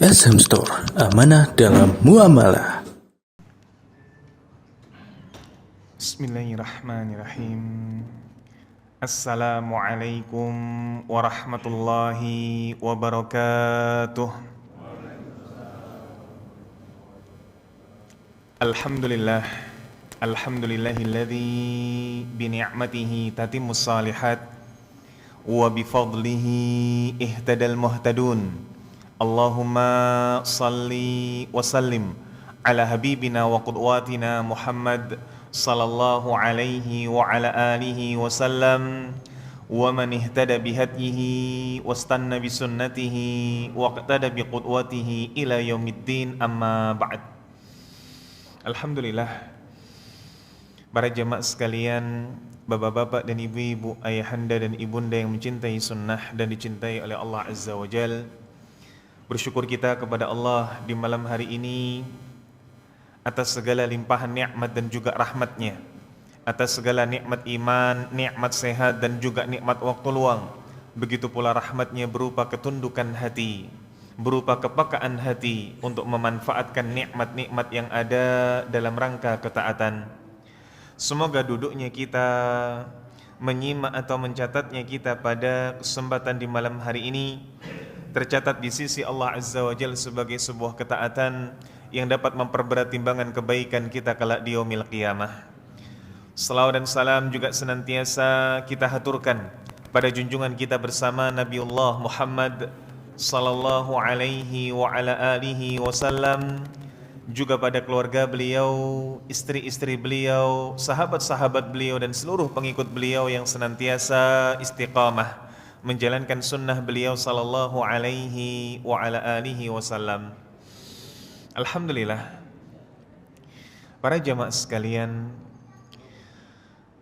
SM Store, amanah dalam muamalah. Bismillahirrahmanirrahim. Assalamualaikum warahmatullahi wabarakatuh. Alhamdulillah. Alhamdulillahilladzi bini'matihi tatimmus salihat wa bifadlihi ihtadal muhtadun. Allahumma salli wa sallim ala habibina wa qudwatina Muhammad sallallahu alaihi wa ala alihi wa sallam wa man ihtada bihadihi wastanna bisunnatihi wa qtada biqudwatihi ila yaumiddin, amma ba'd. Alhamdulillah, para jamaah sekalian, bapak-bapak dan ibu-ibu, ayahanda dan ibunda yang mencintai sunnah dan dicintai oleh Allah Azza wa Jal, bersyukur kita kepada Allah di malam hari ini atas segala limpahan nikmat dan juga rahmatnya, atas segala nikmat iman, nikmat sehat dan juga nikmat waktu luang. Begitu pula rahmatnya berupa ketundukan hati, berupa kepekaan hati untuk memanfaatkan nikmat-nikmat yang ada dalam rangka ketaatan. Semoga duduknya kita, menyimak atau mencatatnya kita pada kesempatan di malam hari ini tercatat di sisi Allah Azza wa Jalla sebagai sebuah ketaatan yang dapat memperberat timbangan kebaikan kita kelak di yaumil qiyamah. Salawat dan salam juga senantiasa kita haturkan pada junjungan kita bersama Nabiullah Muhammad sallallahu alaihi wa ala alihi wasallam, juga pada keluarga beliau, istri-istri beliau, sahabat-sahabat beliau dan seluruh pengikut beliau yang senantiasa istiqamah menjalankan sunnah beliau sallallahu alaihi wa ala alihi wasallam. Alhamdulillah, para jamaah sekalian,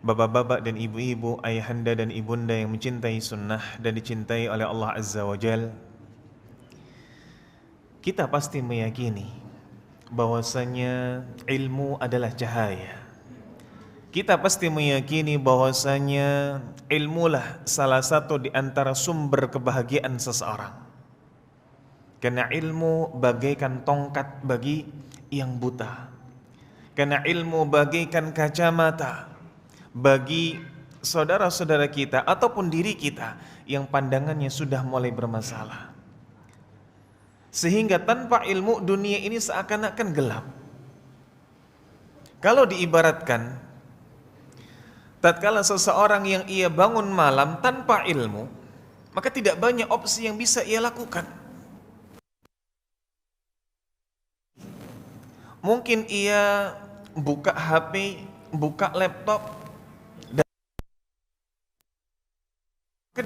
bapak-bapak dan ibu-ibu, ayahanda dan ibunda yang mencintai sunnah dan dicintai oleh Allah Azza wa Jal, kita pasti meyakini bahwasanya ilmu adalah cahaya. Kita pasti meyakini bahwasanya ilmulah salah satu di antara sumber kebahagiaan seseorang. Karena ilmu bagaikan tongkat bagi yang buta. Karena ilmu bagaikan kacamata bagi saudara-saudara kita ataupun diri kita yang pandangannya sudah mulai bermasalah. Sehingga tanpa ilmu dunia ini seakan-akan gelap. Kalau diibaratkan, tatkala seseorang yang ia bangun malam tanpa ilmu, maka tidak banyak opsi yang bisa ia lakukan. Mungkin ia buka HP, buka laptop, dan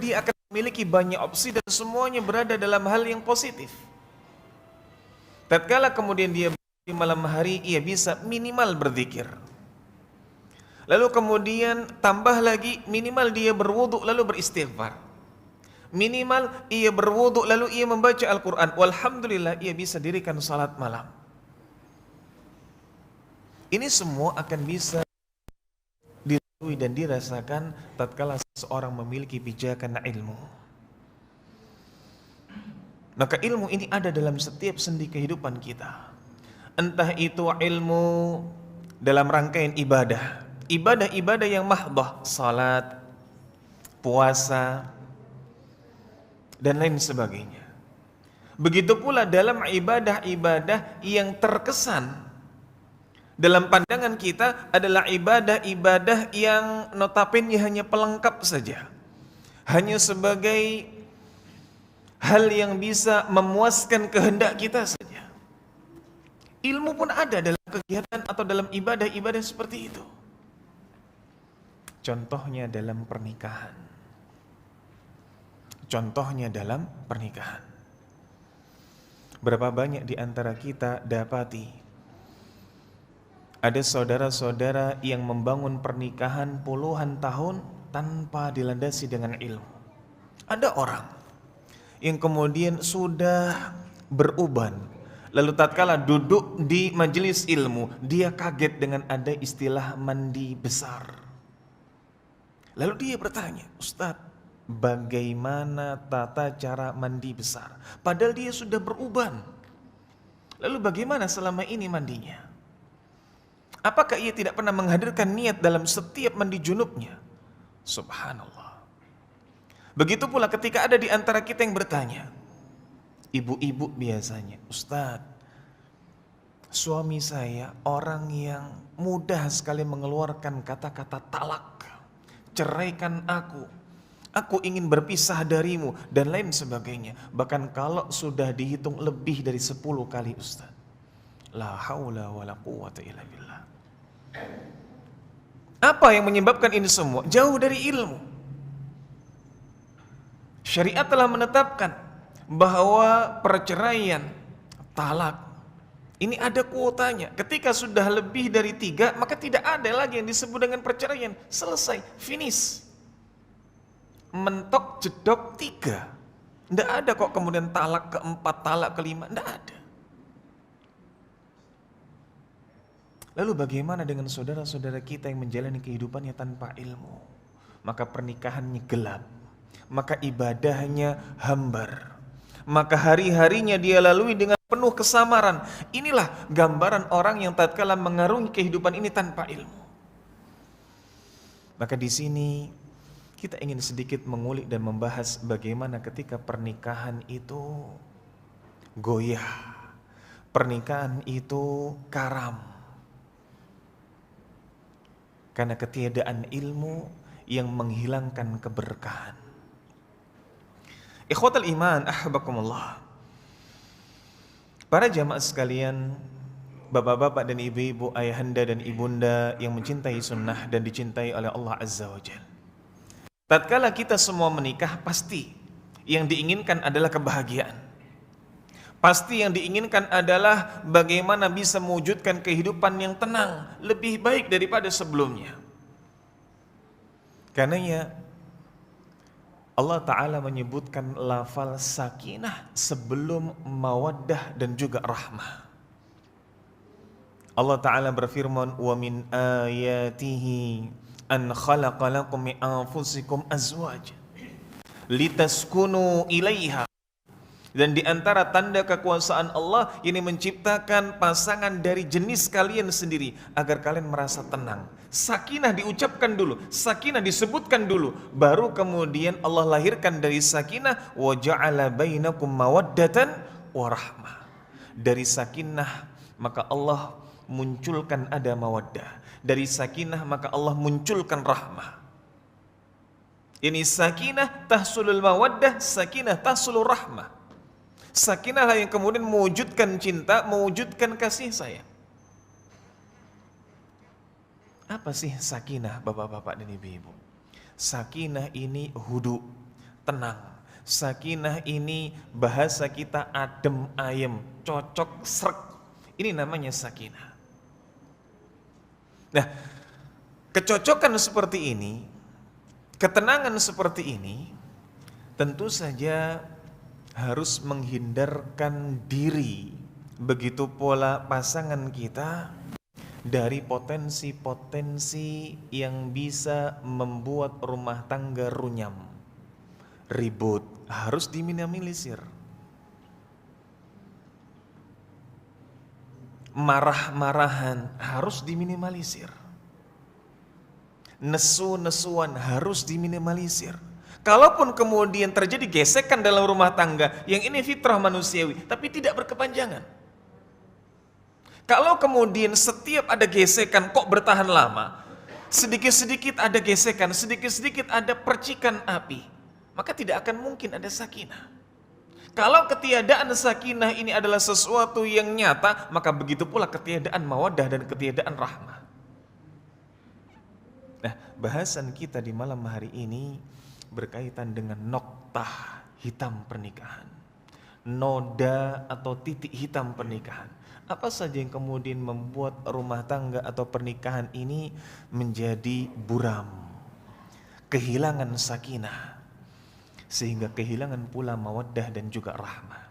dia akan memiliki banyak opsi dan semuanya berada dalam hal yang positif. Tatkala kemudian dia di malam hari, ia bisa minimal berzikir. Lalu kemudian tambah lagi, minimal dia berwudu lalu beristighfar. Minimal ia berwudu lalu ia membaca Al-Quran. Walhamdulillah, ia bisa dirikan salat malam. Ini semua akan bisa dilalui dan dirasakan tatkala seseorang memiliki pijakan ilmu. Maka ilmu ini ada dalam setiap sendi kehidupan kita. Entah itu ilmu dalam rangkaian ibadah, ibadah-ibadah yang mahdah, salat, puasa, dan lain sebagainya. Begitu pula dalam ibadah-ibadah yang terkesan dalam pandangan kita adalah ibadah-ibadah yang notabene hanya pelengkap saja, hanya sebagai hal yang bisa memuaskan kehendak kita saja. Ilmu pun ada dalam kegiatan atau dalam ibadah-ibadah seperti itu. Contohnya dalam pernikahan. Contohnya dalam pernikahan. Berapa banyak di antara kita dapati ada saudara-saudara yang membangun pernikahan puluhan tahun tanpa dilandasi dengan ilmu. Ada orang yang kemudian sudah beruban, lalu tatkala duduk di majelis ilmu, dia kaget dengan ada istilah mandi besar. Lalu dia bertanya, "Ustaz, bagaimana tata cara mandi besar?" Padahal dia sudah beruban, Lalu bagaimana selama ini mandinya? Apakah ia tidak pernah menghadirkan niat dalam setiap mandi junubnya? Subhanallah. Begitu pula ketika ada di antara kita yang bertanya, ibu-ibu biasanya, Ustadz, suami saya orang yang mudah sekali mengeluarkan kata-kata talak, ceraikan aku ingin berpisah darimu, dan lain sebagainya. Bahkan kalau sudah dihitung lebih dari 10 kali, Ustaz. La haula wa la quwata illa billah. Apa yang menyebabkan ini semua? Jauh dari ilmu. Syariat telah menetapkan bahwa perceraian, talak, ini ada kuotanya. Ketika sudah lebih dari 3, maka tidak ada lagi yang disebut dengan perceraian. Selesai, finish. Mentok jedok 3. Tidak ada kok kemudian talak keempat, talak kelima. Tidak ada. Lalu bagaimana dengan saudara-saudara kita yang menjalani kehidupannya tanpa ilmu? Maka pernikahannya gelap, maka ibadahnya hambar, maka hari-harinya dia lalui dengan penuh kesamaran. Inilah gambaran orang yang tatkala mengarungi kehidupan ini tanpa ilmu. Maka di sini kita ingin sedikit mengulik dan membahas bagaimana ketika pernikahan itu goyah, pernikahan itu karam, karena ketiadaan ilmu yang menghilangkan keberkahan. Ikhwatal iman, ahbakumullah. Para jamaah sekalian, bapak-bapak dan ibu-ibu, ayahanda dan ibunda yang mencintai sunnah dan dicintai oleh Allah Azza wa Jalla. Tatkala kita semua menikah, pasti yang diinginkan adalah kebahagiaan. Pasti yang diinginkan adalah bagaimana bisa mewujudkan kehidupan yang tenang, lebih baik daripada sebelumnya. Karenanya Allah Ta'ala menyebutkan lafal sakinah sebelum mawaddah dan juga rahmah. Allah Ta'ala berfirman, wa min ayatihi an khalaqa lakum min anfusikum azwaj litaskunu ilaiha. Dan di antara tanda kekuasaan Allah ini menciptakan pasangan dari jenis kalian sendiri agar kalian merasa tenang. Sakinah diucapkan dulu, sakinah disebutkan dulu, baru kemudian Allah lahirkan dari sakinah wa ja'ala bainakum mawaddatan wa rahmah. Dari sakinah maka Allah munculkan ada mawaddah. Dari sakinah maka Allah munculkan rahmah. Ini sakinah tahsulul mawaddah, sakinah tahsulul rahmah. Sakinah lah yang kemudian mewujudkan cinta, mewujudkan kasih sayang. Apa sih sakinah, bapak-bapak dan ibu-ibu? Sakinah ini hudu, tenang. Sakinah ini bahasa kita adem ayem, cocok srek. Ini namanya sakinah. Nah, kecocokan seperti ini, ketenangan seperti ini, tentu saja harus menghindarkan diri, begitu pula pasangan kita, dari potensi-potensi yang bisa membuat rumah tangga runyam, ribut, harus diminimalisir. Marah-marahan harus diminimalisir. Nesu-nesuan harus diminimalisir. Kalaupun kemudian terjadi gesekan dalam rumah tangga, yang ini fitrah manusiawi, tapi tidak berkepanjangan. Kalau kemudian setiap ada gesekan kok bertahan lama, sedikit-sedikit ada gesekan, sedikit-sedikit ada percikan api, maka tidak akan mungkin ada sakinah. Kalau ketiadaan sakinah ini adalah sesuatu yang nyata, maka begitu pula ketiadaan mawaddah dan ketiadaan rahmah. Nah, bahasan kita di malam hari ini berkaitan dengan noktah hitam pernikahan, noda atau titik hitam pernikahan. Apa saja yang kemudian membuat rumah tangga atau pernikahan ini menjadi buram, kehilangan sakinah, sehingga kehilangan pula mawaddah dan juga rahmah.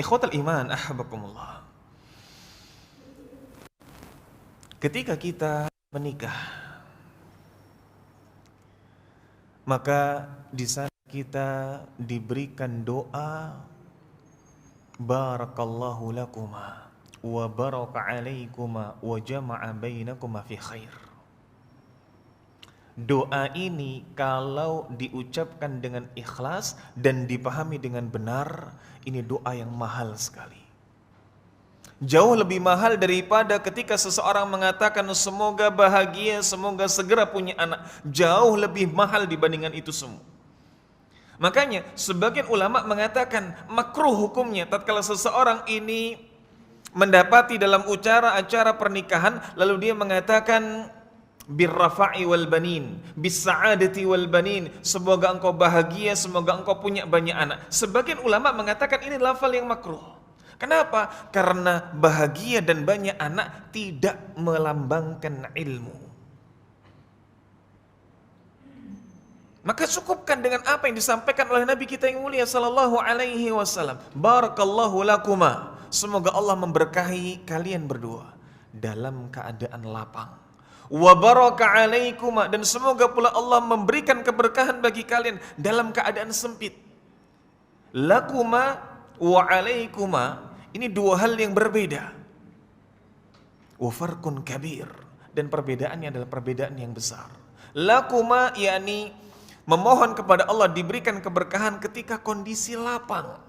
Ikhwatal iman, ahbakumullah. Ketika kita menikah, maka di sana kita diberikan doa barakallahu lakuma wa baraka alaikuma wa jama'a bainakuma fi khair. Doa ini kalau diucapkan dengan ikhlas dan dipahami dengan benar, ini doa yang mahal sekali. Jauh lebih mahal daripada ketika seseorang mengatakan semoga bahagia, semoga segera punya anak. Jauh lebih mahal dibandingkan itu semua. Makanya sebagian ulama mengatakan makruh hukumnya tatkala seseorang ini mendapati dalam acara pernikahan lalu dia mengatakan birrafa'i wal banin, bis'adati wal banin, semoga engkau bahagia, semoga engkau punya banyak anak. Sebagian ulama mengatakan ini lafal yang makruh. Kenapa? Karena bahagia dan banyak anak tidak melambangkan ilmu. Maka cukupkan dengan apa yang disampaikan oleh Nabi kita yang mulia sallallahu alaihi wasallam. Barakallahu lakuma. Semoga Allah memberkahi kalian berdua dalam keadaan lapang. Wa baraka alaikuma, dan semoga pula Allah memberikan keberkahan bagi kalian dalam keadaan sempit. Lakuma wa alaikuma, ini dua hal yang berbeda. Wa farqun kabir, dan perbedaannya adalah perbedaan yang besar. Lakuma yakni memohon kepada Allah diberikan keberkahan ketika kondisi lapang,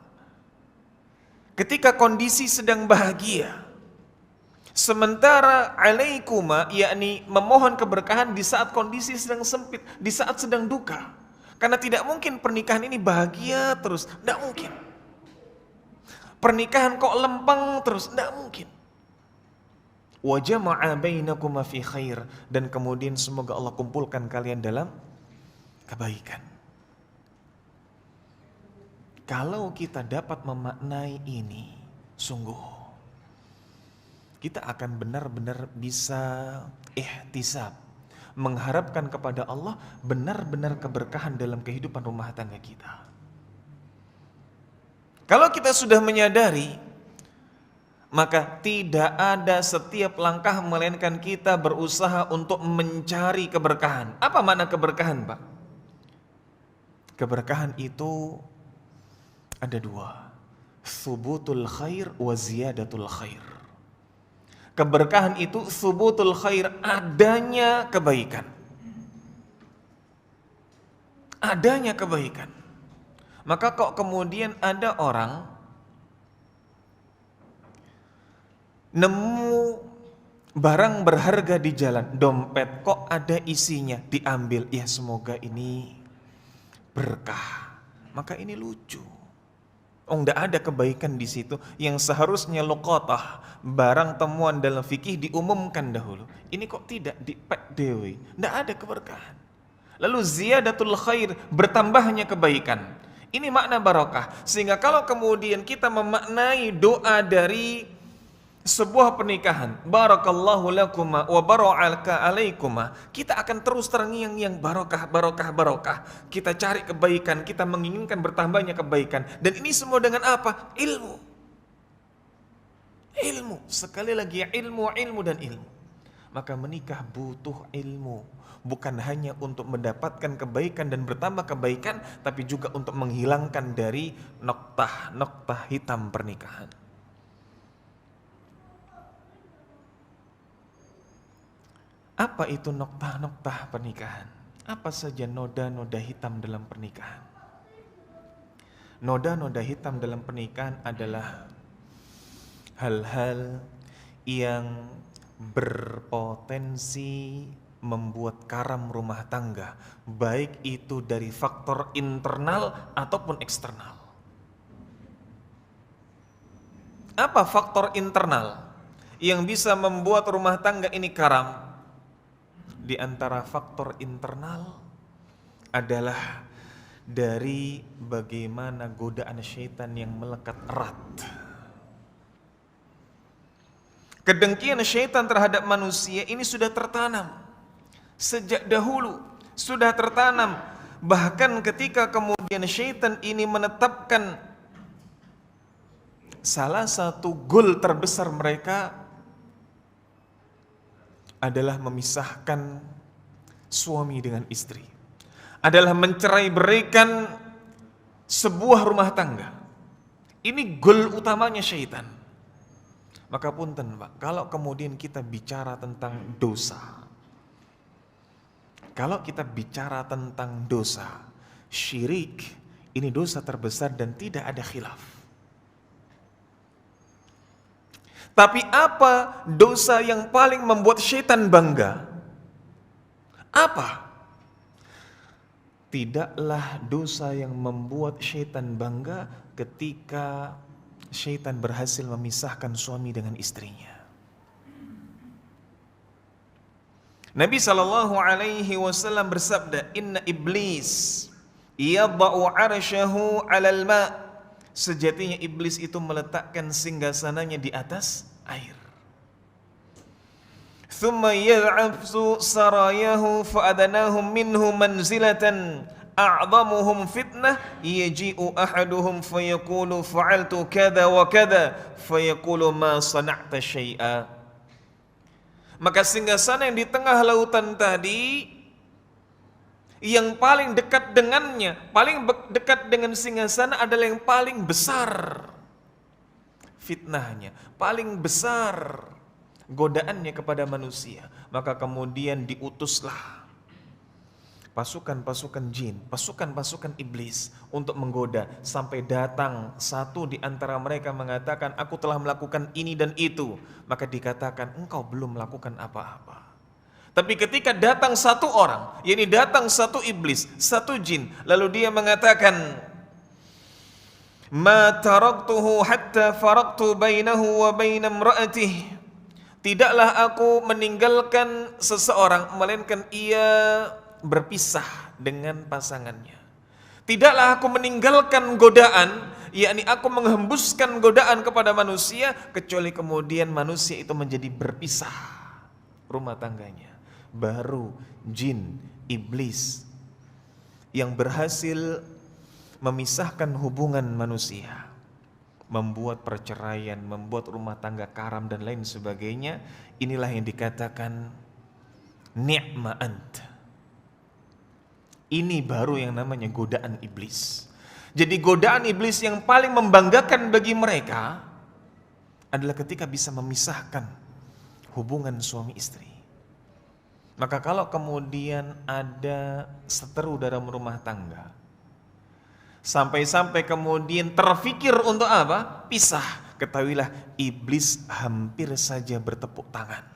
ketika kondisi sedang bahagia. Sementara alaikuma yakni memohon keberkahan di saat kondisi sedang sempit, di saat sedang duka. Karena tidak mungkin pernikahan ini bahagia terus, tidak mungkin. Pernikahan kok lempeng terus, tidak mungkin. Wa jama'a bainakuma fi khair, dan kemudian semoga Allah kumpulkan kalian dalam kebaikan. Kalau kita dapat memaknai ini, sungguh kita akan benar-benar bisa ihtisab, mengharapkan kepada Allah benar-benar keberkahan dalam kehidupan rumah tangga kita. Kalau kita sudah menyadari, maka tidak ada setiap langkah melainkan kita berusaha untuk mencari keberkahan. Apa makna keberkahan, Pak? Keberkahan itu ada dua, thubutul khair wa ziyadatul khair. Keberkahan itu thubutul khair, adanya kebaikan. Adanya kebaikan. Maka kok kemudian ada orang nemu barang berharga di jalan, dompet kok ada isinya, diambil, ya semoga ini berkah. Maka ini lucu. Oh, enggak ada kebaikan di situ yang seharusnya luqatah, barang temuan dalam fikih diumumkan dahulu. Ini kok tidak dipek dewi, enggak ada keberkahan. Lalu ziyadatul khair, bertambahnya kebaikan. Ini makna barokah. Sehingga kalau kemudian kita memaknai doa dari sebuah pernikahan, barakallahu lakuma wa baraka alaikuma, kita akan terus terngiang-ngiang barokah, barokah, barokah. Kita cari kebaikan, kita menginginkan bertambahnya kebaikan. Dan ini semua dengan apa? Ilmu. Ilmu. Sekali lagi ilmu, ilmu dan ilmu. Maka menikah butuh ilmu. Bukan hanya untuk mendapatkan kebaikan dan bertambah kebaikan, tapi juga untuk menghilangkan dari noktah-noktah hitam pernikahan. Apa itu noktah-noktah pernikahan? Apa saja noda-noda hitam dalam pernikahan? Noda-noda hitam dalam pernikahan adalah hal-hal yang berpotensi membuat karam rumah tangga, baik itu dari faktor internal ataupun eksternal. Apa faktor internal yang bisa membuat rumah tangga ini karam? Di antara faktor internal adalah dari bagaimana godaan syaitan yang melekat erat. Kedengkian syaitan terhadap manusia ini sudah tertanam sejak dahulu, sudah tertanam. Bahkan ketika kemudian syaitan ini menetapkan salah satu goal terbesar mereka adalah memisahkan suami dengan istri, adalah mencerai-beraikan sebuah rumah tangga. Ini goal utamanya syaitan. Maka punten Pak, kalau kemudian kita bicara tentang dosa, kalau kita bicara tentang dosa, syirik, ini dosa terbesar dan tidak ada khilaf. Tapi apa dosa yang paling membuat syaitan bangga? Apa? Tidaklah dosa yang membuat syaitan bangga ketika syaitan berhasil memisahkan suami dengan istrinya. Nabi SAW bersabda, Inna iblis yada'u arsyahu 'alal ma'. Sejatinya iblis itu meletakkan singgasananya di atas air. Thumma yad'afsu sarayahu fa'adanahum minhu manzilatan a'zamuhum fitnah yaji'u ahaduhum fayaqulu fa'altu kada wa kada fayaqulu ma sana'ta syai'a. Maka singgasana yang di tengah lautan tadi, yang paling dekat dengannya, paling dekat dengan singgasana adalah yang paling besar fitnahnya, paling besar godaannya kepada manusia. Maka kemudian diutuslah pasukan-pasukan jin, pasukan-pasukan iblis untuk menggoda, sampai datang satu di antara mereka mengatakan, aku telah melakukan ini dan itu. Maka dikatakan, engkau belum melakukan apa-apa. Tapi ketika datang satu orang, yakni datang satu iblis, satu jin, lalu dia mengatakan, ma taraktuhu hatta faraqtu bainahu wa baina imra'atihi. Tidaklah aku meninggalkan seseorang melainkan ia berpisah dengan pasangannya. Tidaklah aku meninggalkan godaan, yakni aku menghembuskan godaan kepada manusia, kecuali kemudian manusia itu menjadi berpisah rumah tangganya. Baru jin, iblis yang berhasil memisahkan hubungan manusia, membuat perceraian, membuat rumah tangga karam dan lain sebagainya. Inilah yang dikatakan ni'ma ant. Ini baru yang namanya godaan iblis. Jadi godaan iblis yang paling membanggakan bagi mereka adalah ketika bisa memisahkan hubungan suami istri. Maka kalau kemudian ada seteru dalam rumah tangga, sampai-sampai kemudian terfikir untuk apa? Pisah. Ketahuilah iblis hampir saja bertepuk tangan.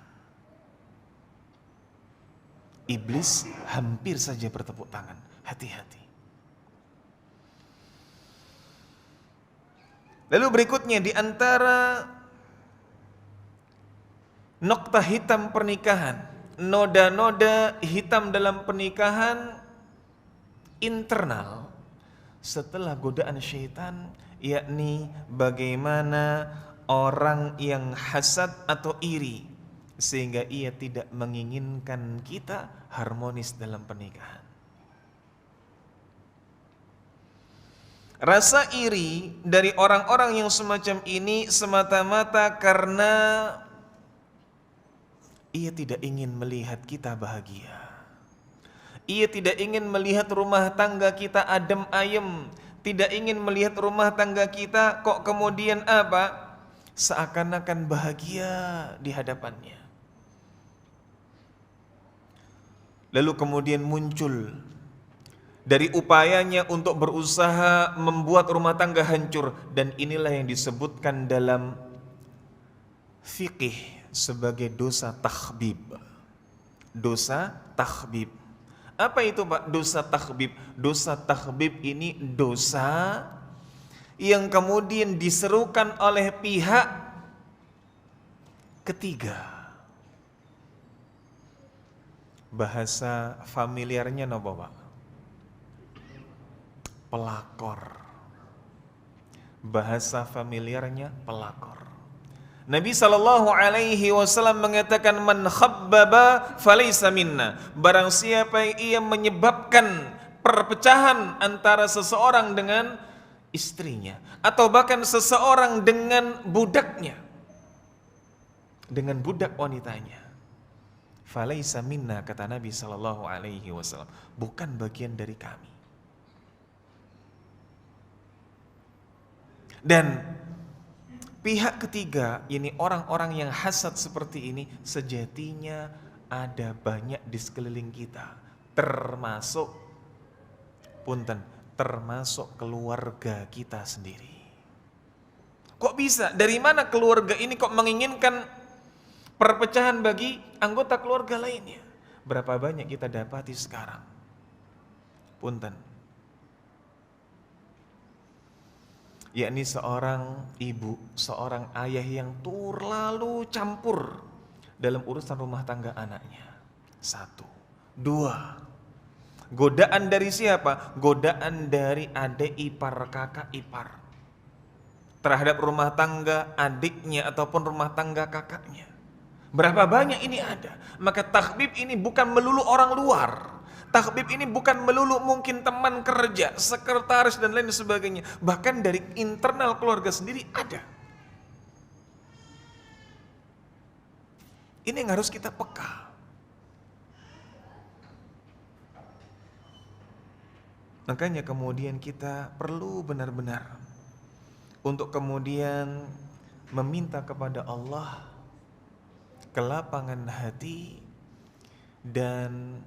Iblis hampir saja bertepuk tangan. Hati-hati. Lalu berikutnya di antara nokta hitam pernikahan, noda-noda hitam dalam pernikahan internal setelah godaan syaitan, yakni bagaimana orang yang hasad atau iri sehingga ia tidak menginginkan kita harmonis dalam pernikahan. Rasa iri dari orang-orang yang semacam ini semata-mata karena ia tidak ingin melihat kita bahagia. Ia tidak ingin melihat rumah tangga kita adem ayem, tidak ingin melihat rumah tangga kita kok kemudian apa? Seakan-akan bahagia di hadapannya. Lalu kemudian muncul dari upayanya untuk berusaha membuat rumah tangga hancur, dan inilah yang disebutkan dalam fikih sebagai dosa takhbib. Dosa takhbib. Apa itu Pak dosa takhbib? Dosa takhbib ini dosa yang kemudian diserukan oleh pihak ketiga. Bahasa familiarnya apa Pak? Pelakor. Bahasa familiarnya pelakor. Nabi SAW mengatakan, man khabbaba falaysa minna. Barang siapa yang ia menyebabkan perpecahan antara seseorang dengan istrinya, atau bahkan seseorang dengan budaknya, dengan budak wanitanya, falaysa minna, kata Nabi SAW, bukan bagian dari kami. Dan pihak ketiga, ini orang-orang yang hasad seperti ini, sejatinya ada banyak di sekeliling kita, termasuk keluarga kita sendiri. Kok bisa? Dari mana keluarga ini kok menginginkan perpecahan bagi anggota keluarga lainnya? Berapa banyak kita dapati sekarang? Punten. Yakni seorang ibu, seorang ayah yang terlalu campur dalam urusan rumah tangga anaknya. 1. 2. Godaan dari siapa? Godaan dari adik ipar, kakak ipar terhadap rumah tangga adiknya ataupun rumah tangga kakaknya. Berapa banyak ini ada. Maka takhbib ini bukan melulu orang luar. Takhbib ini bukan melulu mungkin teman kerja, sekretaris dan lain sebagainya. Bahkan dari internal keluarga sendiri ada. Ini yang harus kita peka. Makanya kemudian kita perlu benar-benar untuk kemudian meminta kepada Allah kelapangan hati dan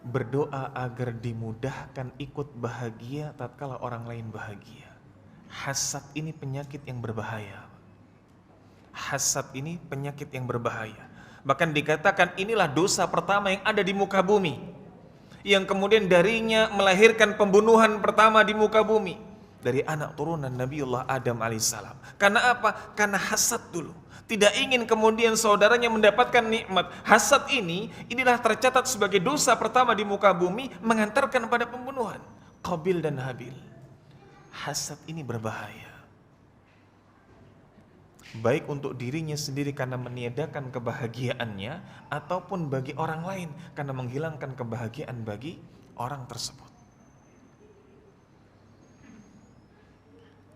berdoa agar dimudahkan ikut bahagia tatkala orang lain bahagia. Hasad ini penyakit yang berbahaya. Hasad ini penyakit yang berbahaya. Bahkan dikatakan inilah dosa pertama yang ada di muka bumi, yang kemudian darinya melahirkan pembunuhan pertama di muka bumi dari anak turunan Nabiullah Adam alaihissalam. Karena apa? Karena hasad dulu. Tidak ingin kemudian saudaranya mendapatkan nikmat. Hasad inilah tercatat sebagai dosa pertama di muka bumi, mengantarkan pada pembunuhan Qabil dan Habil. Hasad ini berbahaya. Baik untuk dirinya sendiri karena meniadakan kebahagiaannya, ataupun bagi orang lain karena menghilangkan kebahagiaan bagi orang tersebut.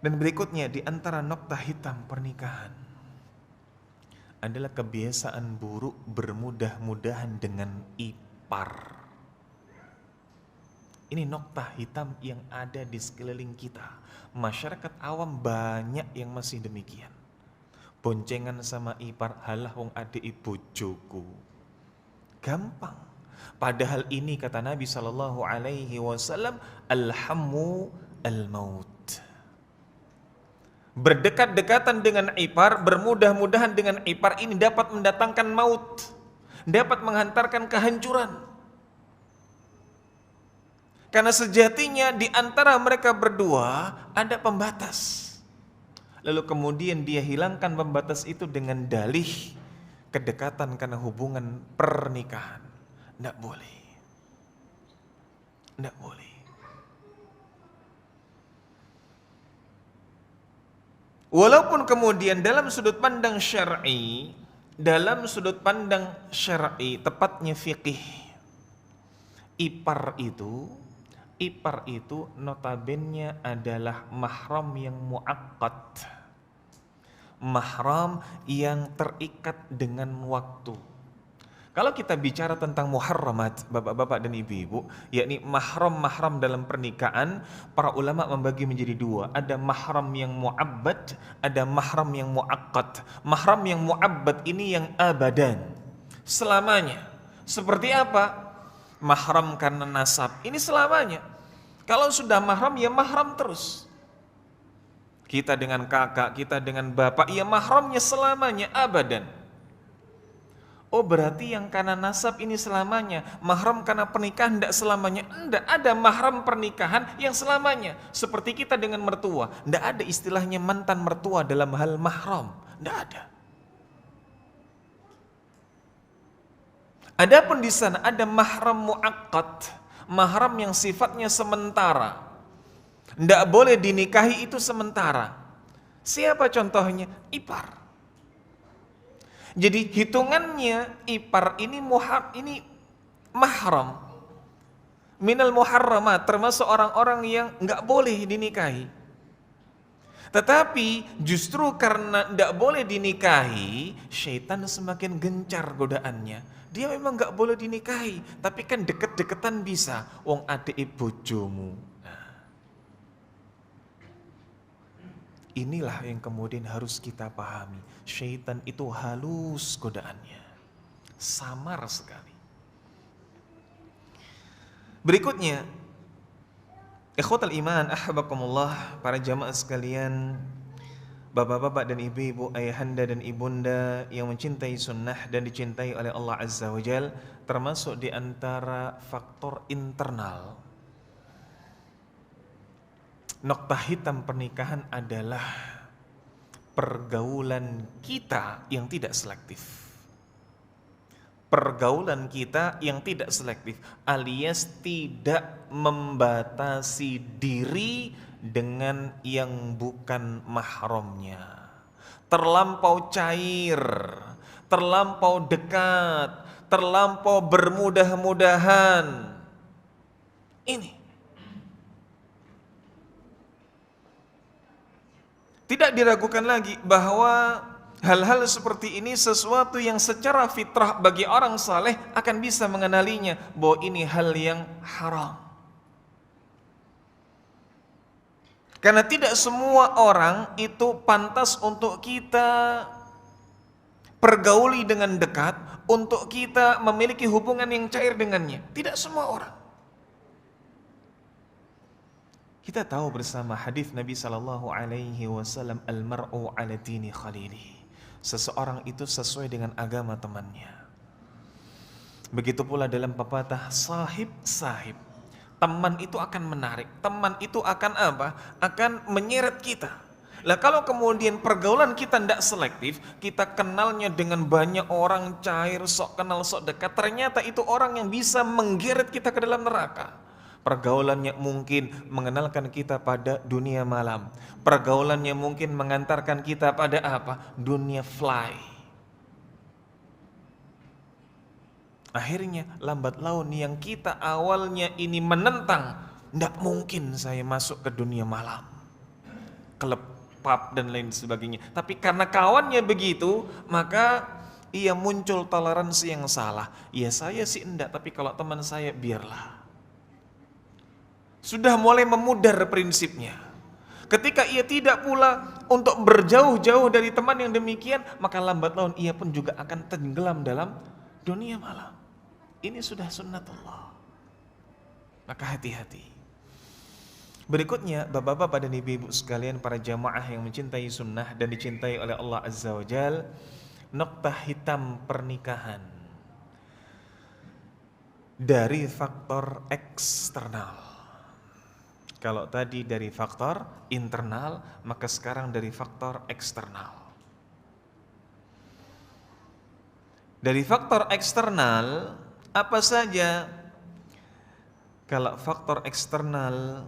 Dan berikutnya di antara nokta hitam pernikahan adalah kebiasaan buruk bermudah-mudahan dengan ipar. Ini nokta hitam yang ada di sekeliling kita. Masyarakat awam banyak yang masih demikian. Boncengan sama ipar, halah wong adik bojoku. Gampang. Padahal ini kata Nabi SAW, alhammu al-maut. Berdekat-dekatan dengan ipar, bermudah-mudahan dengan ipar ini dapat mendatangkan maut, dapat menghantarkan kehancuran. Karena sejatinya di antara mereka berdua ada pembatas. Lalu kemudian dia hilangkan pembatas itu dengan dalih kedekatan karena hubungan pernikahan. Tidak boleh. Tidak boleh. Walaupun kemudian dalam sudut pandang syar'i, tepatnya fikih, ipar itu notabene adalah mahram yang muaqqat, mahram yang terikat dengan waktu. Kalau kita bicara tentang muharramat, bapak-bapak dan ibu-ibu, yakni mahram-mahram dalam pernikahan, para ulama membagi menjadi dua. Ada mahram yang mu'abbad, ada mahram yang mu'aqqad. Mahram yang mu'abbad ini yang abadan, selamanya. Seperti apa? Mahram karena nasab, ini selamanya. Kalau sudah mahram, ya mahram terus. Kita dengan kakak, kita dengan bapak, ya mahramnya selamanya, abadan. Oh berarti yang karena nasab ini selamanya, mahram karena pernikahan tidak selamanya. Tidak ada mahram pernikahan yang selamanya. Seperti kita dengan mertua, tidak ada istilahnya mantan mertua dalam hal mahram, tidak ada. Adapun di sana ada mahram muaqqat, mahram yang sifatnya sementara, tidak boleh dinikahi, itu sementara. Siapa contohnya? Ipar. Jadi hitungannya ipar ini mahram minal muharramat, termasuk orang-orang yang nggak boleh dinikahi. Tetapi justru karena nggak boleh dinikahi, syaitan semakin gencar godaannya. Dia memang nggak boleh dinikahi, tapi kan deket-deketan bisa. Wong adik bojomu. Inilah yang kemudian harus kita pahami. Syaitan itu halus godaannya, samar sekali. Berikutnya, ikhwatal iman, ahbakumullah, para jamaah sekalian, bapak-bapak dan ibu-ibu, ayahanda dan ibunda yang mencintai sunnah dan dicintai oleh Allah Azza wa Jal, termasuk di antara faktor internal. Nokta hitam pernikahan adalah pergaulan kita yang tidak selektif. Pergaulan kita yang tidak selektif, alias tidak membatasi diri dengan yang bukan mahramnya. Terlampau cair, terlampau dekat, terlampau bermudah-mudahan. Ini tidak diragukan lagi bahwa hal-hal seperti ini sesuatu yang secara fitrah bagi orang saleh akan bisa mengenalinya bahwa ini hal yang haram. Karena tidak semua orang itu pantas untuk kita pergauli dengan dekat, untuk kita memiliki hubungan yang cair dengannya. Tidak semua orang. Kita tahu bersama hadis Nabi sallallahu alaihi wasallam, al-mar'u 'ala dini khalilih. Seseorang itu sesuai dengan agama temannya. Begitu pula dalam pepatah sahib. Teman itu akan menarik, teman itu akan apa? Akan menyeret kita. Lah kalau kemudian pergaulan kita tidak selektif, kita kenalnya dengan banyak orang, cair, sok kenal, sok dekat, ternyata itu orang yang bisa menggeret kita ke dalam neraka. Pergaulannya mungkin mengenalkan kita pada dunia malam. Pergaulannya mungkin mengantarkan kita pada apa? Dunia fly. Akhirnya lambat laun yang kita awalnya ini menentang, tidak mungkin saya masuk ke dunia malam, klub, pub dan lain sebagainya. Tapi karena kawannya begitu, maka ia muncul toleransi yang salah. Ya saya sih enggak, tapi kalau teman saya biarlah. Sudah mulai memudar prinsipnya. Ketika ia tidak pula untuk berjauh-jauh dari teman yang demikian, maka lambat laun ia pun juga akan tenggelam dalam dunia malam. Ini sudah sunnatullah. Maka hati-hati. Berikutnya, bapak-bapak dan ibu-ibu sekalian, para jamaah yang mencintai sunnah dan dicintai oleh Allah Azza wa Jal, nokta hitam pernikahan dari faktor eksternal. Kalau tadi dari faktor internal, maka sekarang dari faktor eksternal. Dari faktor eksternal, apa saja? Kalau faktor eksternal,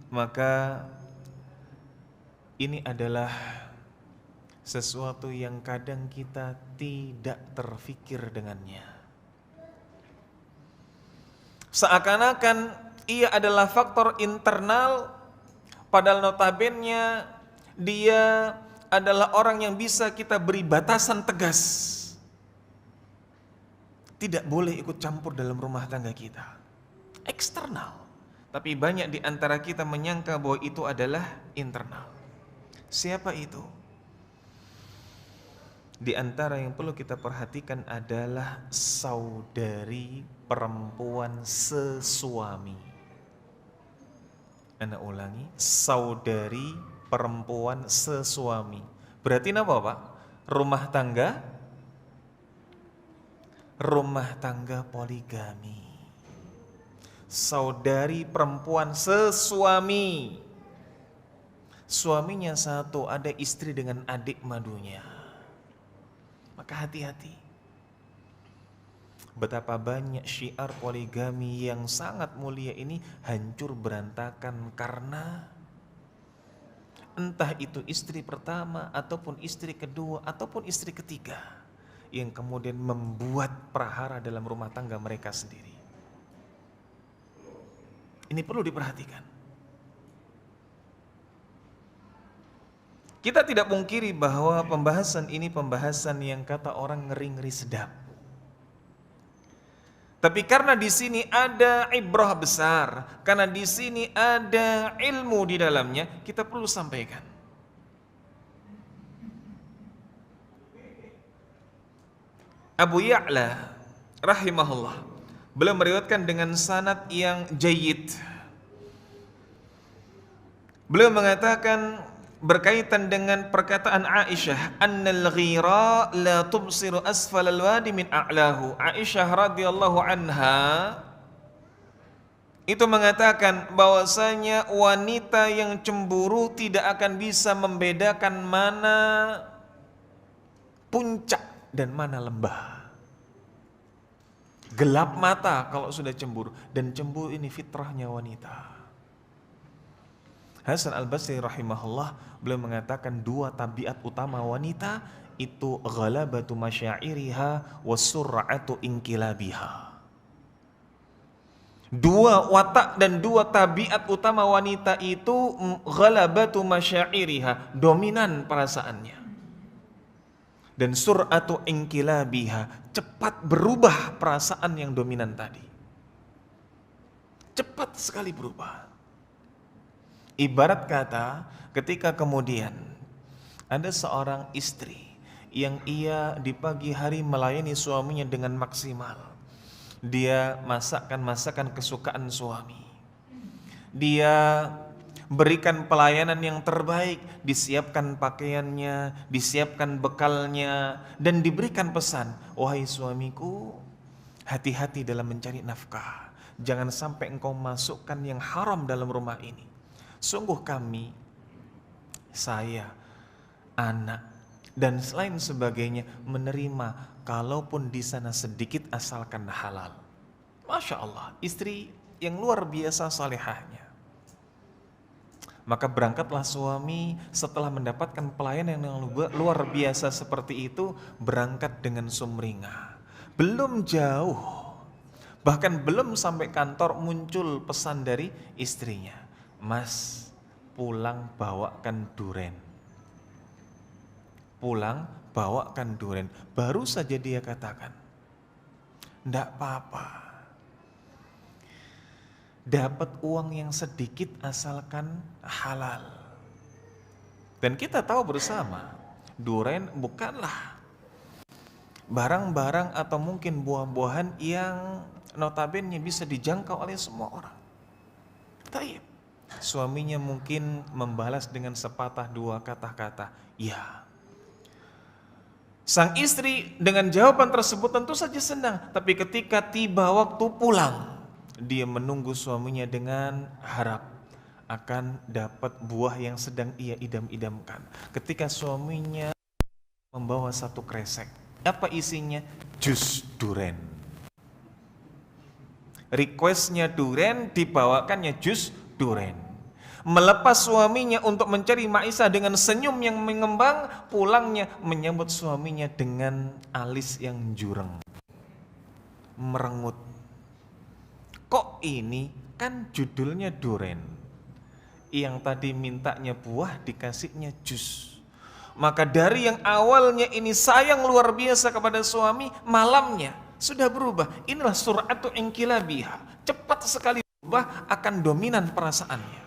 maka ini adalah sesuatu yang kadang kita tidak terfikir dengannya. Seakan-akan ia adalah faktor internal, padahal notabene dia adalah orang yang bisa kita beri batasan tegas. Tidak boleh ikut campur dalam rumah tangga kita. Eksternal. Tapi banyak di antara kita menyangka bahwa itu adalah internal. Siapa itu? Di antara yang perlu kita perhatikan adalah saudari perempuan sesuami. Anda ulangi, saudari perempuan sesuami. Berarti apa Pak? Rumah tangga poligami. Saudari perempuan sesuami. Suaminya satu, ada istri dengan adik madunya. Maka hati-hati. Betapa banyak syiar poligami yang sangat mulia ini hancur berantakan karena entah itu istri pertama ataupun istri kedua ataupun istri ketiga yang kemudian membuat prahara dalam rumah tangga mereka sendiri. Ini perlu diperhatikan. Kita tidak pungkiri bahwa pembahasan ini pembahasan yang kata orang ngeri-ngeri sedap. Tapi karena di sini ada ibrah besar, karena di sini ada ilmu di dalamnya, kita perlu sampaikan. Abu Ya'la rahimahullah, beliau meriwayatkan dengan sanad yang jayyid. Beliau mengatakan berkaitan dengan perkataan Aisyah, annal ghira la tubsiru asfalal wadi min a'lahu. Aisyah radhiyallahu anha itu mengatakan bahwasanya wanita yang cemburu tidak akan bisa membedakan mana puncak dan mana lembah. Gelap mata kalau sudah cemburu, dan cemburu ini fitrahnya wanita. Hasan al-Basri rahimahullah, beliau mengatakan dua tabiat utama wanita itu ghalabatu masyairiha wasur'atu inkilabiha. Dua watak dan dua tabiat utama wanita itu ghalabatu masyairiha, dominan perasaannya, dan sur'atu inkilabiha, cepat berubah perasaan yang dominan tadi, cepat sekali berubah. Ibarat kata, ketika kemudian ada seorang istri yang ia di pagi hari melayani suaminya dengan maksimal. Dia masakan kesukaan suami. Dia berikan pelayanan yang terbaik, disiapkan pakaiannya, disiapkan bekalnya, dan diberikan pesan, wahai suamiku, hati-hati dalam mencari nafkah. Jangan sampai engkau masukkan yang haram dalam rumah ini. Sungguh kami, saya, anak, dan selain sebagainya menerima kalaupun di sana sedikit asalkan halal. Masya Allah, istri yang luar biasa salehahnya. Maka berangkatlah suami setelah mendapatkan pelayanan yang luar biasa seperti itu, berangkat dengan sumringah. Belum jauh, bahkan belum sampai kantor, muncul pesan dari istrinya. Mas, pulang bawakan duren. Pulang bawakan duren. Baru saja dia katakan, ndak apa-apa, dapat uang yang sedikit asalkan halal. Dan kita tahu bersama, duren bukanlah barang-barang atau mungkin buah-buahan yang notabene bisa dijangkau oleh semua orang. Taib. Suaminya mungkin membalas dengan sepatah dua kata-kata, ya. Sang istri dengan jawaban tersebut tentu saja senang, tapi ketika tiba waktu pulang, dia menunggu suaminya dengan harap akan dapat buah yang sedang ia idam-idamkan. Ketika suaminya membawa satu kresek, apa isinya? Jus duren. Requestnya duren, dibawakannya jus duren. Melepas suaminya untuk mencari Maisah dengan senyum yang mengembang, pulangnya menyambut suaminya dengan alis yang jureng, merengut. Kok ini kan judulnya duren, yang tadi mintanya buah dikasihnya jus. Maka dari yang awalnya ini sayang luar biasa kepada suami, malamnya sudah berubah. Inilah sur'atu inkilabiha, cepat sekali berubah, akan dominan perasaannya.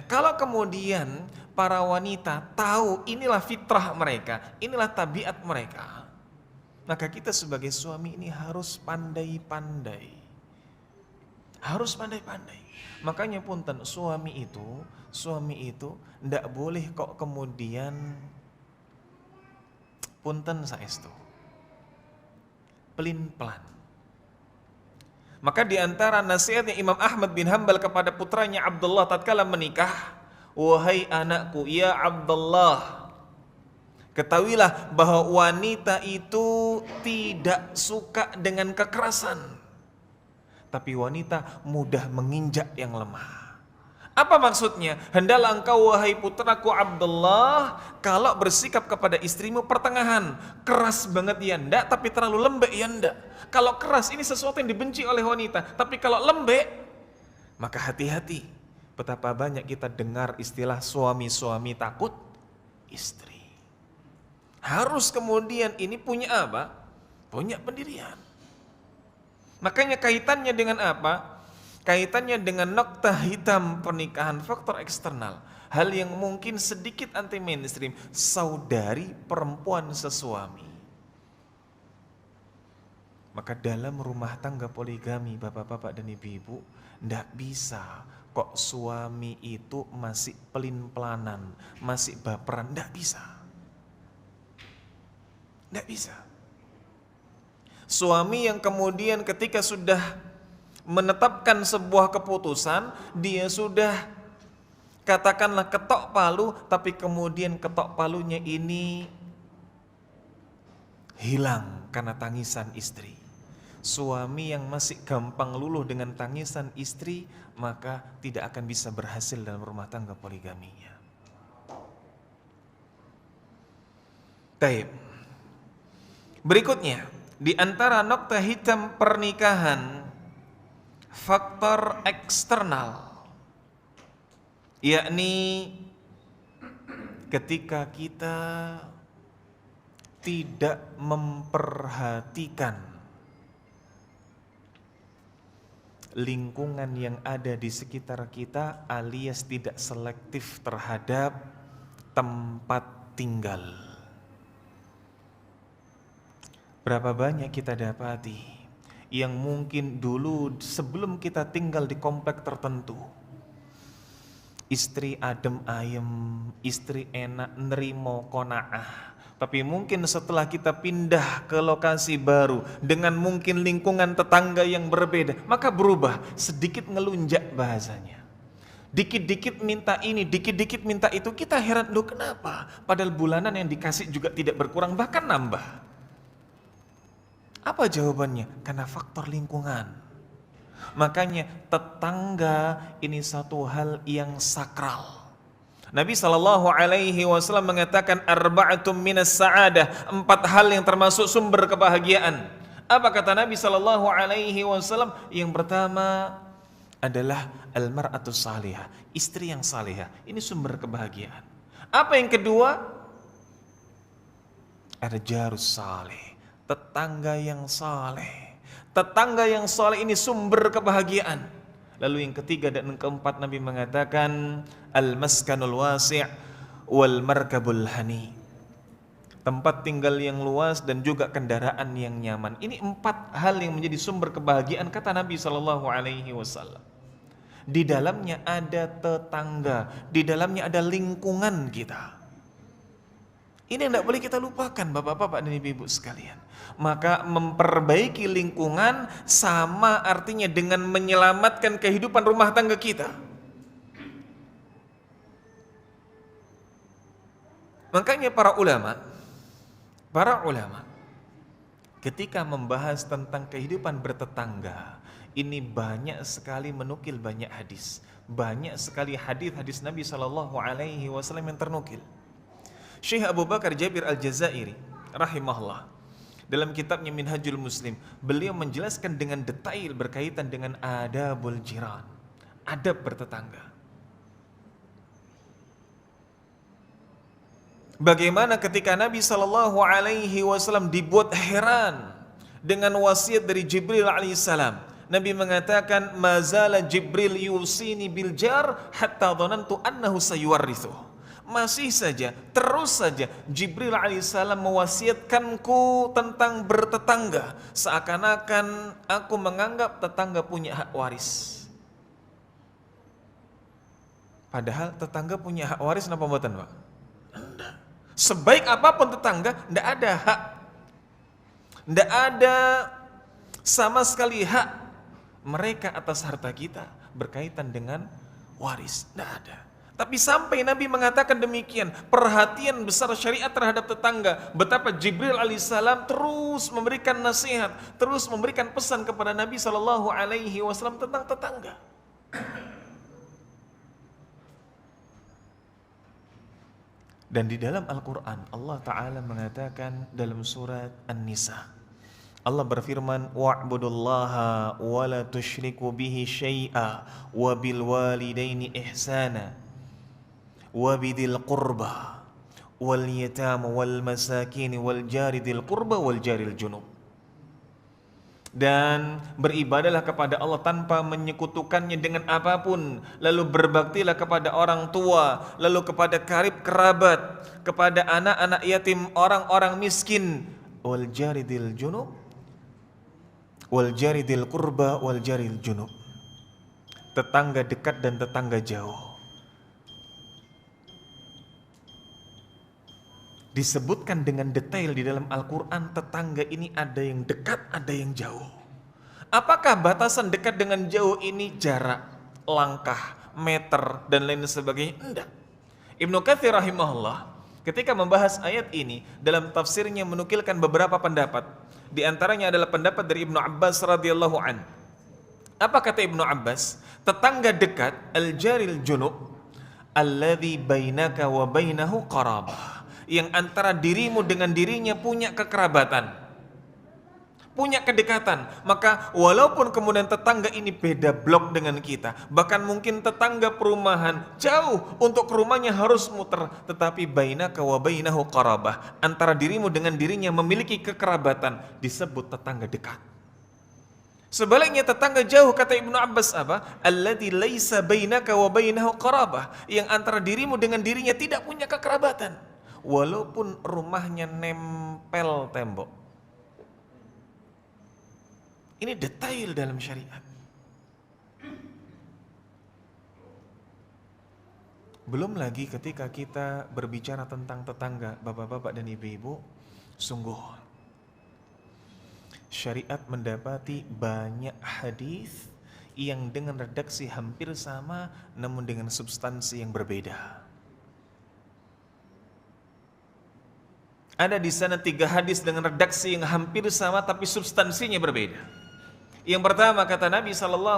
Kalau kemudian para wanita tahu inilah fitrah mereka, inilah tabiat mereka, maka kita sebagai suami ini harus pandai-pandai. Harus pandai-pandai. Makanya punten, suami itu ndak boleh kok kemudian punten saestu pelin-pelan. Maka di antara nasihatnya Imam Ahmad bin Hanbal kepada putranya Abdullah tatkala menikah, wahai anakku, ya Abdullah, ketahuilah bahwa wanita itu tidak suka dengan kekerasan, tapi wanita mudah menginjak yang lemah. Apa maksudnya? Hendaklah engkau wahai putraku Abdullah, kalau bersikap kepada istrimu pertengahan, keras banget ya ndak, tapi terlalu lembek ya ndak. Kalau keras ini sesuatu yang dibenci oleh wanita, tapi kalau lembek, maka hati-hati. Betapa banyak kita dengar istilah suami-suami takut istri. Harus kemudian ini punya apa? Punya pendirian. Makanya kaitannya dengan apa? Kaitannya dengan nokta hitam pernikahan, faktor eksternal. Hal yang mungkin sedikit anti mainstream, saudari perempuan sesuami. Maka dalam rumah tangga poligami, bapak-bapak dan ibu-ibu, ndak bisa kok suami itu masih pelin-pelanan, masih baperan, ndak bisa. Ndak bisa. Suami yang kemudian ketika sudah menetapkan sebuah keputusan, dia sudah katakanlah ketok palu, tapi kemudian ketok palunya ini hilang karena tangisan istri. Suami yang masih gampang luluh dengan tangisan istri, maka tidak akan bisa berhasil dalam rumah tangga poligaminya. Taib. Berikutnya, di antara nokta hitam pernikahan, faktor eksternal, yakni ketika kita tidak memperhatikan lingkungan yang ada di sekitar kita, alias tidak selektif terhadap tempat tinggal. Berapa banyak kita dapati yang mungkin dulu sebelum kita tinggal di komplek tertentu, istri adem ayem, istri enak nerimo konaah. Tapi mungkin setelah kita pindah ke lokasi baru dengan mungkin lingkungan tetangga yang berbeda, maka berubah, sedikit ngelunjak bahasanya. Dikit-dikit minta ini, dikit-dikit minta itu, kita heran, loh kenapa? Padahal bulanan yang dikasih juga tidak berkurang, bahkan nambah. Apa jawabannya? Karena faktor lingkungan. Makanya tetangga ini satu hal yang sakral. Nabi SAW mengatakan arba'atum minas sa'adah, 4 hal yang termasuk sumber kebahagiaan. Apa kata Nabi SAW? Yang pertama adalah almar'atus salihah, istri yang salihah. Ini sumber kebahagiaan. Apa yang kedua? Ada jarus salih, tetangga yang saleh. Tetangga yang saleh ini sumber kebahagiaan. Lalu yang ketiga dan yang keempat, Nabi mengatakan al-maskanul wasi' wal markabul hani, tempat tinggal yang luas dan juga kendaraan yang nyaman. Ini 4 hal yang menjadi sumber kebahagiaan kata Nabi SAW. Di dalamnya ada tetangga, di dalamnya ada lingkungan kita. Ini yang tidak boleh kita lupakan, bapak-bapak dan ibu-ibu sekalian. Maka memperbaiki lingkungan sama artinya dengan menyelamatkan kehidupan rumah tangga kita. Makanya para ulama ketika membahas tentang kehidupan bertetangga, ini banyak sekali menukil banyak hadis. Banyak sekali hadis-hadis Nabi SAW yang ternukil. Syekh Abu Bakar Jabir Al-Jazairi rahimahullah dalam kitabnya Minhajul Muslim, beliau menjelaskan dengan detail berkaitan dengan adabul jiran, adab bertetangga. Bagaimana ketika Nabi SAW dibuat heran dengan wasiat dari Jibril alaihissalam. Nabi mengatakan, mazala Jibril yusini bil jar hatta dhanantu annahu sayuwarrithu. Masih saja, terus saja Jibril alaihissalam mewasiatkanku tentang bertetangga, seakan-akan aku menganggap tetangga punya hak waris. Padahal tetangga punya hak waris apa mboten, Pak? Enggak. Sebaik apapun tetangga, enggak ada hak, enggak ada sama sekali hak mereka atas harta kita berkaitan dengan waris, enggak ada. Tapi sampai Nabi mengatakan demikian, perhatian besar syariat terhadap tetangga, betapa Jibril alaihissalam terus memberikan nasihat, terus memberikan pesan kepada Nabi SAW tentang tetangga. Dan di dalam Al-Quran Allah Ta'ala mengatakan dalam surat An-Nisa, Allah berfirman, wa'budullaha wa la tusyriku bihi syai'a wa bil walidaini ihsana wa bidil qurba wal yatama wal masakin wal jaridil qurba wal jaril junub. Dan beribadalah kepada Allah tanpa menyekutukannya dengan apapun, lalu berbaktilah kepada orang tua, lalu kepada karib kerabat, kepada anak-anak yatim, orang-orang miskin, wal jaridil junub, wal jari dzil qurba wal jaril junub. Tetangga dekat dan tetangga jauh. Disebutkan dengan detail di dalam Al-Quran, tetangga ini ada yang dekat, ada yang jauh. Apakah batasan dekat dengan jauh ini jarak, langkah, meter, dan lain sebagainya? Enggak. Ibnu Katsir rahimahullah ketika membahas ayat ini dalam tafsirnya menukilkan beberapa pendapat. Di antaranya adalah pendapat dari Ibnu Abbas radhiyallahu an. Apa kata Ibnu Abbas? Tetangga dekat, al-jaril junub, alladzi bainaka wa bainahu qarabah, yang antara dirimu dengan dirinya punya kekerabatan, punya kedekatan. Maka walaupun kemudian tetangga ini beda blok dengan kita, bahkan mungkin tetangga perumahan jauh, untuk ke rumahnya harus muter, tetapi bainaka wa bainahu qarabah, antara dirimu dengan dirinya memiliki kekerabatan, disebut tetangga dekat. Sebaliknya tetangga jauh, kata Ibnu Abbas apa? Alladzi laisa bainaka wa bainahu qarabah, yang antara dirimu dengan dirinya tidak punya kekerabatan, walaupun rumahnya nempel tembok. Ini detail dalam syariat. Belum lagi ketika kita berbicara tentang tetangga, bapak-bapak dan ibu-ibu, sungguh syariat mendapati banyak hadis yang dengan redaksi hampir sama namun dengan substansi yang berbeda. Ada di sana 3 hadis dengan redaksi yang hampir sama tapi substansinya berbeda. Yang pertama kata Nabi SAW,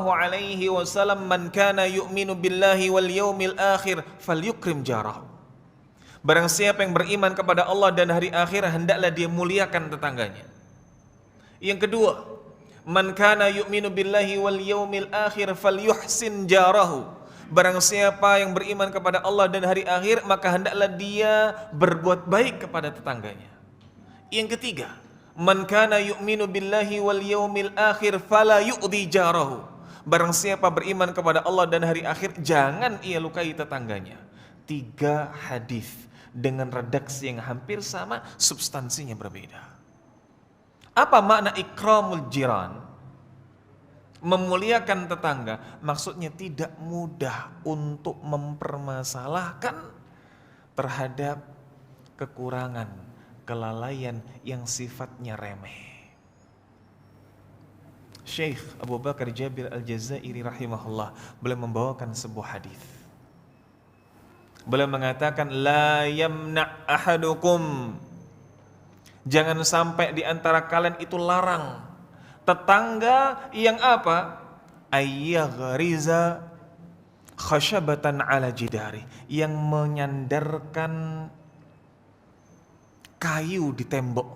man kana yu'minu billahi wal yaumil akhir falyukrim jarahu. Barang siapa yang beriman kepada Allah dan hari akhir, hendaklah dia muliakan tetangganya. Yang kedua, man kana yu'minu billahi wal yaumil akhir falyuhsin jarahu. Barang siapa yang beriman kepada Allah dan hari akhir, maka hendaklah dia berbuat baik kepada tetangganya. Yang ketiga, man kana yu'minu billahi wal yaumil akhir fala yu'dhi jarahu. Barang siapa beriman kepada Allah dan hari akhir, jangan ia lukai tetangganya. 3 hadis dengan redaksi yang hampir sama, substansinya berbeda. Apa makna ikramul jiran? Memuliakan tetangga, maksudnya tidak mudah untuk mempermasalahkan terhadap kekurangan, kelalaian yang sifatnya remeh. Syekh Abu Bakar Jabir Al-Jazairi rahimahullah beliau membawakan sebuah hadis. Beliau mengatakan, la yamna' ahadukum, jangan sampai di antara kalian itu larang tetangga yang apa? Ayyaghriza khashabatan ala jidari, yang menyandarkan kayu di tembok.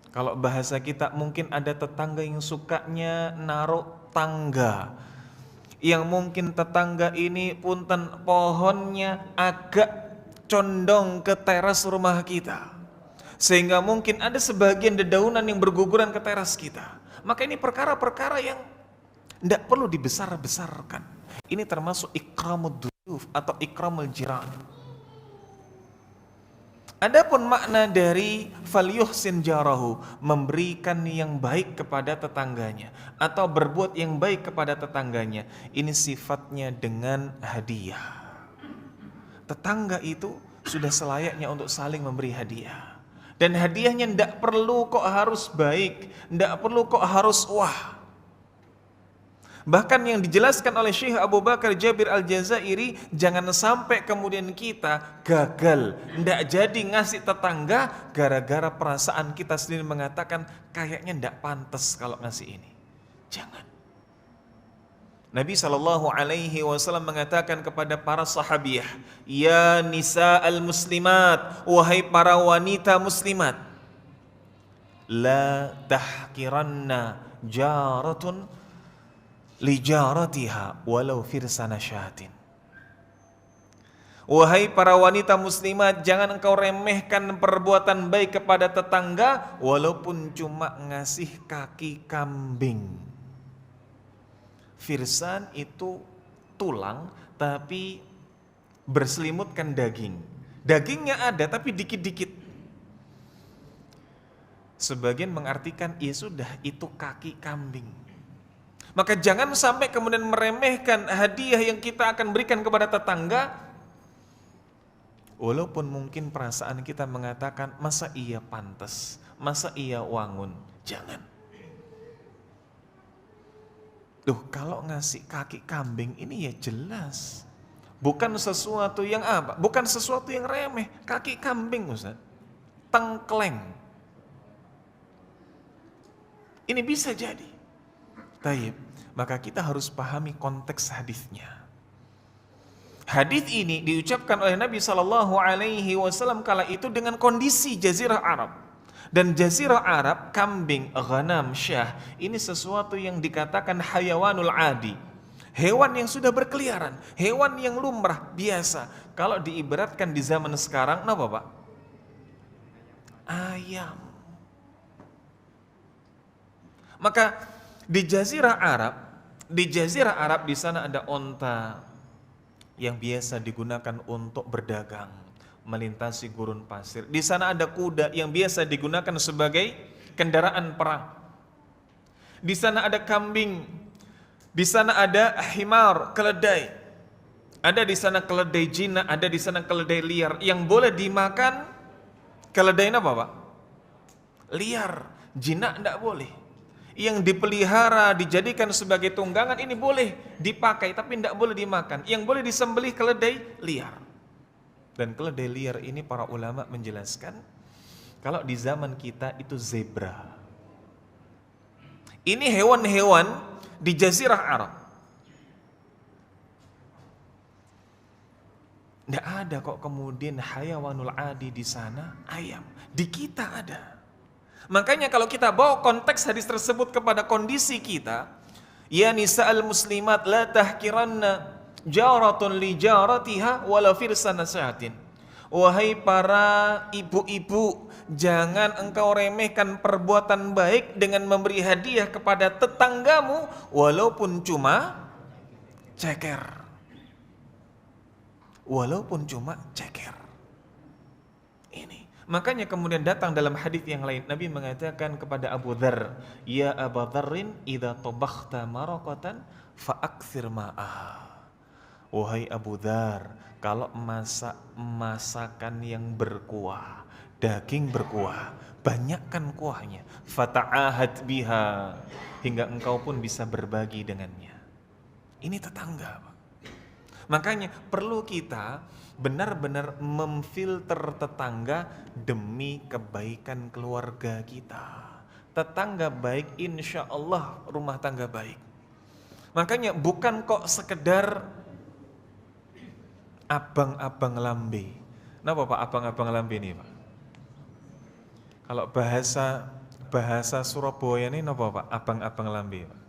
Kalau bahasa kita mungkin ada tetangga yang sukanya naruh tangga, yang mungkin tetangga ini punten pohonnya agak condong ke teras rumah kita, sehingga mungkin ada sebagian dedaunan yang berguguran ke teras kita. Maka ini perkara-perkara yang tidak perlu dibesar-besarkan. Ini termasuk ikramud duyuf atau ikramul jiran. Adapun makna dari falyuhsin jarahu, memberikan yang baik kepada tetangganya atau berbuat yang baik kepada tetangganya, ini sifatnya dengan hadiah. Tetangga itu sudah selayaknya untuk saling memberi hadiah. Dan hadiahnya tidak perlu kok harus baik, tidak perlu kok harus wah. Bahkan yang dijelaskan oleh Syekh Abu Bakar Jabir Al-Jazairi, jangan sampai kemudian kita gagal, tidak jadi ngasih tetangga gara-gara perasaan kita sendiri mengatakan kayaknya tidak pantas kalau ngasih ini. Jangan. Nabi SAW mengatakan kepada para sahabiyah, ya nisa al-muslimat, wahai para wanita muslimat, la tahkiranna jaratun li jaratiha walau firsana syatin. Wahai para wanita muslimat, jangan engkau remehkan perbuatan baik kepada tetangga walaupun cuma ngasih kaki kambing. Firsan itu tulang tapi berselimutkan daging. Dagingnya ada tapi dikit-dikit. Sebagian mengartikan, ya sudah, itu kaki kambing. Maka jangan sampai kemudian meremehkan hadiah yang kita akan berikan kepada tetangga, walaupun mungkin perasaan kita mengatakan, masa iya pantas, masa iya wangun. Jangan. Duh, kalau ngasih kaki kambing ini ya jelas bukan sesuatu yang apa? Bukan sesuatu yang remeh. Kaki kambing, Ustaz, tengkleng. Ini bisa jadi. Taib. Maka kita harus pahami konteks hadisnya. Hadis ini diucapkan oleh Nabi SAW kala itu dengan kondisi Jazirah Arab. Dan Jazirah Arab, kambing, ghanam, syah, ini sesuatu yang dikatakan hayawanul adi. Hewan yang sudah berkeliaran, hewan yang lumrah, biasa. Kalau diibaratkan di zaman sekarang, apa Pak? Ayam. Maka di Jazirah Arab di sana ada onta yang biasa digunakan untuk berdagang, melintasi gurun pasir. Di sana ada kuda yang biasa digunakan sebagai kendaraan perang. Di sana ada kambing, di sana ada himar, keledai. Ada di sana keledai jinak, ada di sana keledai liar. Yang boleh dimakan keledai apa Pak? Liar, jinak enggak boleh. Yang dipelihara, dijadikan sebagai tunggangan, ini boleh dipakai tapi tidak boleh dimakan. Yang boleh disembelih keledai liar. Dan keledai liar ini para ulama menjelaskan, kalau di zaman kita itu zebra. Ini hewan-hewan di Jazirah Arab. Tidak ada kok kemudian hayawanul adi di sana, ayam. Di kita ada. Makanya kalau kita bawa konteks hadis tersebut kepada kondisi kita, ya nisa'al muslimat la tahkiranna jaratun li jaratiha wala firsana sa'atin. Wahai para ibu-ibu, jangan engkau remehkan perbuatan baik dengan memberi hadiah kepada tetanggamu walaupun cuma ceker. Walaupun cuma ceker. Ini. Makanya kemudian datang dalam hadis yang lain, Nabi mengatakan kepada Abu Dzar, "Ya Abu Dzarrin, idza tabakhta maraqatan fa'aktsir ma'ah." Wahai Abu Dzar, kalau masak masakan yang berkuah, daging berkuah, banyakkan kuahnya. Fata'ahad biha, hingga engkau pun bisa berbagi dengannya. Ini tetangga, Pak. Makanya perlu kita benar-benar memfilter tetangga demi kebaikan keluarga kita. Tetangga baik, insya Allah rumah tangga baik. Makanya bukan kok sekedar abang-abang lambe. Kenapa Pak abang-abang lambe ini Pak? Kalau bahasa Surabaya ini apa Pak? Abang-abang lambe Pak?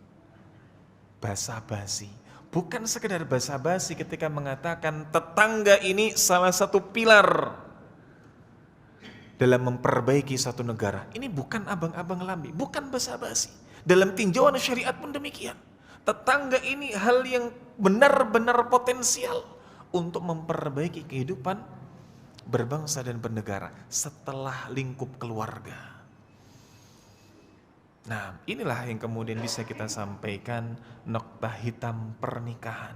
Basa-basi. Bukan sekedar basa-basi ketika mengatakan tetangga ini salah satu pilar dalam memperbaiki satu negara. Ini bukan abang-abang lambe, bukan basa-basi. Dalam tinjauan syariat pun demikian. Tetangga ini hal yang benar-benar potensial untuk memperbaiki kehidupan berbangsa dan bernegara setelah lingkup keluarga. Nah, inilah yang kemudian bisa kita sampaikan nokta hitam pernikahan.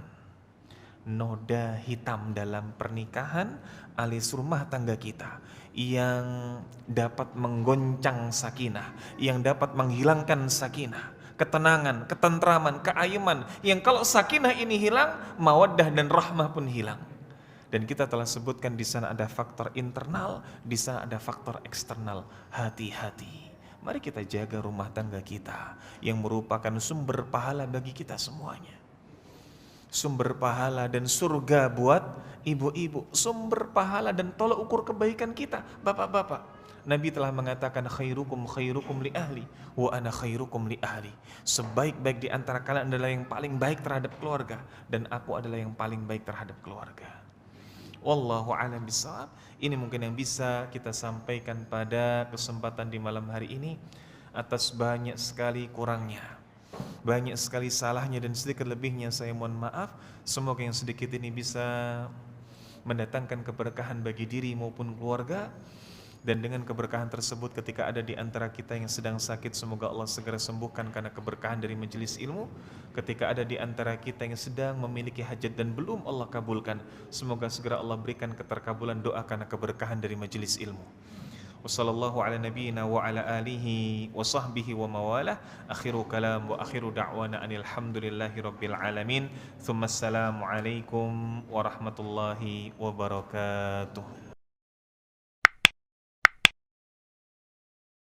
Noda hitam dalam pernikahan alias rumah tangga kita yang dapat menggoncang sakinah, yang dapat menghilangkan sakinah, ketenangan, ketentraman, keayeman, yang kalau sakinah ini hilang, mawaddah dan rahmah pun hilang. Dan kita telah sebutkan di sana ada faktor internal, di sana ada faktor eksternal. Hati-hati. Mari kita jaga rumah tangga kita yang merupakan sumber pahala bagi kita semuanya. Sumber pahala dan surga buat ibu-ibu, sumber pahala dan tolak ukur kebaikan kita, bapak-bapak. Nabi telah mengatakan khairukum li ahli wa ana khairukum li ahli. Sebaik-baik di antara kalian adalah yang paling baik terhadap keluarga dan aku adalah yang paling baik terhadap keluarga. Wallahu a'lam bishawab. Ini mungkin yang bisa kita sampaikan pada kesempatan di malam hari ini. Atas banyak sekali kurangnya, banyak sekali salahnya dan sedikit lebihnya saya mohon maaf. Semoga yang sedikit ini bisa mendatangkan keberkahan bagi diri maupun keluarga. Dan dengan keberkahan tersebut ketika ada di antara kita yang sedang sakit, semoga Allah segera sembuhkan karena keberkahan dari majelis ilmu. Ketika ada di antara kita yang sedang memiliki hajat dan belum Allah kabulkan, semoga segera Allah berikan keterkabulan doa karena keberkahan dari majelis ilmu. Wassallallahu ala nabiyyina wa ala alihi wa sahbihi wa mawalah. Akhiru kalam wa akhiru da'wana anil hamdulillahi rabbil alamin. Thumma assalamu alaikum warahmatullahi wabarakatuh.